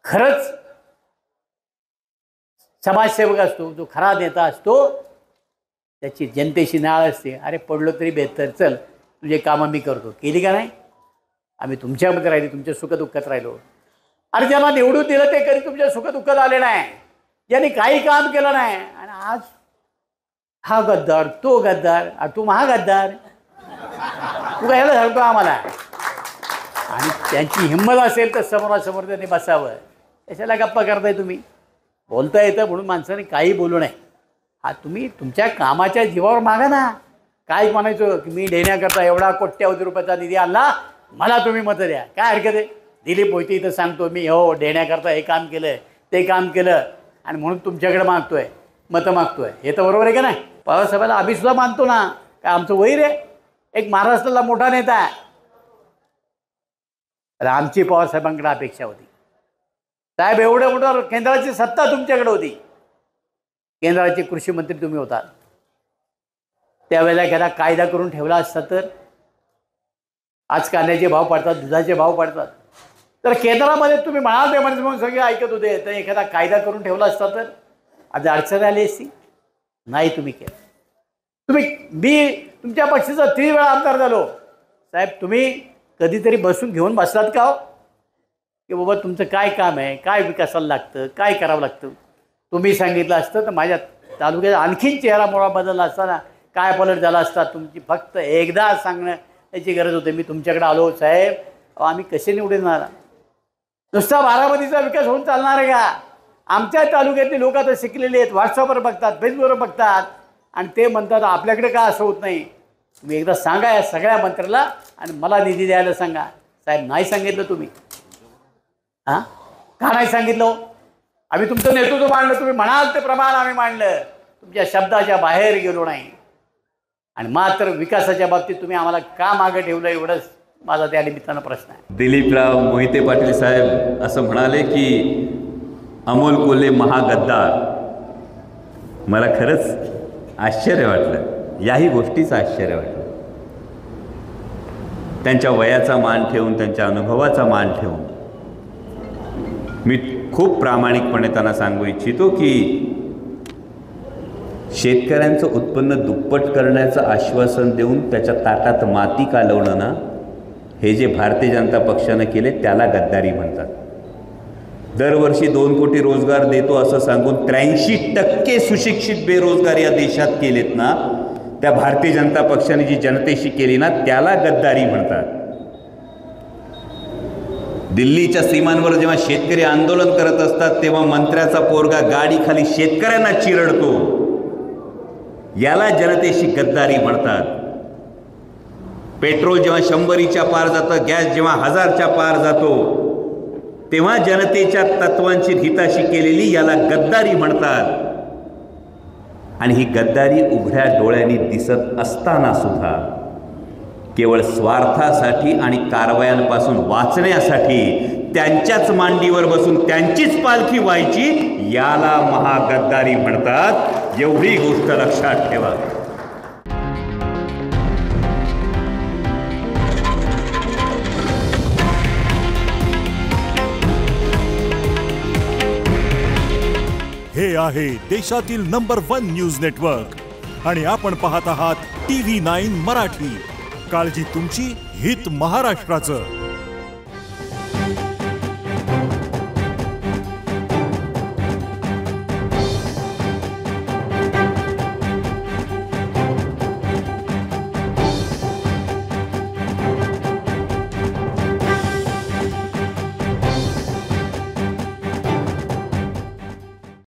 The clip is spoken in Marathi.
खरंच समाजसेवक असतो, जो खरा नेता असतो, त्याची जनतेशी नाळ असते. अरे पडलो तरी बेहतर, चल तुझे कामं मी करतो. केली का नाही? आम्ही तुमच्यामध्ये राहिलो, तुमच्या सुखदुःखात राहिलो. अरे ज्याला निवडून दिलं ते कधी तुमच्या सुखदुःखात आले नाही, ज्यांनी काही काम केलं नाही. आणि आज हा गद्दार, तो गद्दार, तू महागद्दार, तू काय सांगतो आम्हाला? आणि त्यांची हिंमत असेल तर समोरासमोर त्यांनी बसावं. कशाला गप्पा करताय तुम्ही? बोलता येतं म्हणून माणसाने काही बोलू नये. हा तुम्ही तुमच्या कामाच्या जीवावर मागा ना. काय म्हणायचं की मी देण्याकरता एवढा कोट्यावधी रुपयाचा निधी आणला, मला तुम्ही मतं द्या. काय हरकत आहे? दिलीप मोहिते इथं सांगतो मी हो देण्याकरता हे काम केलं, ते काम केलं, आणि म्हणून तुमच्याकडे मागतोय, मतं मागतोय. हे तर बरोबर आहे का नाही? पवारसाहेबाला आम्ही सुद्धा मानतो ना. काय आमचं वैर आहे? एक महाराष्ट्राला मोठा नेता आहे. तर आमची पवारसाहेबांकडे अपेक्षा होती. साहेब एवढं मोठं केंद्राची सत्ता तुमच्याकडे होती, केंद्राचे कृषी मंत्री तुम्ही होता. त्यावेळेला एखादा कायदा करून ठेवला असता तर आज कांद्याचे भाव पडतात, दुधाचे भाव पडतात, तर केंद्रामध्ये तुम्ही म्हणाल ते म्हणून सगळे ऐकत होते, तर एखादा कायदा करून ठेवला असता तर आज अडचण आली असती. नाही तुम्ही केलं. मी तुमच्या पक्षाचा 3 वेळा आमदार झालो. साहेब तुम्ही कधीतरी बसून घेऊन बसलात का हो की बाबा तुमचं काय काम आहे, काय विकासाला लागतं, काय करावं लागतं? तुम्ही सांगितलं असतं तर माझ्या तालुक्यात आणखीन चेहरा मोळा बदलला असताना काय पलट झाला असता. तुमची फक्त एकदा सांगण्याची गरज होती. मी तुमच्याकडे आलो साहेब, आम्ही कसे निवडून येणार? नुसता बारामतीचा विकास होऊन चालणार आहे का? आमच्या तालुक्यातली लोक आता शिकलेली आहेत, व्हॉट्सअपवर बघतात, फेसबुकवर बघतात, आणि ते म्हणतात आपल्याकडे का असं होत नाही. तुम्ही एकदा सांगा या सगळ्या मंत्र्याला आणि मला निधी द्यायला सांगा. साहेब नाही सांगितलं तुम्ही. हां का नाही सांगितलं? आम्ही तुमचं नेतृत्व मांडलं, तुम्ही म्हणाल ते प्रमाण आम्ही मांडलं, तुमच्या शब्दाच्या बाहेर गेलो नाही. आणि मात्र विकासाच्या बाबतीत तुम्ही आम्हाला का मागं ठेवलं, एवढंच माझा त्या निमित्तानं प्रश्न आहे. दिलीपराव मोहिते पाटील साहेब असं म्हणाले की अमोल कोल्हे महागद्दार. मला खरंच आश्चर्य वाटलं, याही गोष्टीचं आश्चर्य वाटलं. त्यांच्या वयाचा मान ठेवून, त्यांच्या अनुभवाचा मान ठेवून मी खूप प्रामाणिकपणे त्यांना सांगू इच्छितो की शेतकऱ्यांचं उत्पन्न दुप्पट करण्याचं आश्वासन देऊन त्याच्या ताटात माती कालवणं ना, हे जे भारतीय जनता पक्षानं केले त्याला गद्दारी म्हणतात. दरवर्षी 2 कोटी रोजगार देतो असं सांगून 83% सुशिक्षित बेरोजगार या देशात केलेत ना, त्या भारतीय जनता पक्षाने जी जनतेशी केली ना त्याला गद्दारी म्हणतात. दिल्लीच्या सीमांवर जेव्हा शेतकरी आंदोलन करत असतात तेव्हा मंत्र्याचा पोरगा गाडीखाली शेतकऱ्यांना चिरडतो, याला जनतेशी गद्दारी म्हणतात. पेट्रोल जेव्हा 100च्या पार जातं, गॅस जेव्हा 1000च्या पार जातो, तेव्हा जनतेच्या तत्वांची हिताशी केलेली याला गद्दारी म्हणतात. आणि ही गद्दारी उघड्या डोळ्यांनी दिसत असताना सुद्धा केवळ स्वार्थासाठी आणि कारवायांपासून वाचण्यासाठी त्यांच्याच मांडीवर बसून त्यांचीच पालखी व्हायची, याला महागद्दारी म्हणतात. एवढी गोष्ट लक्षात ठेवा. हे आहे देशातील नंबर 1 न्यूज नेटवर्क आणि आपण पाहत आहात TV9 मराठी. काळजी तुमची, हित महाराष्ट्राचं.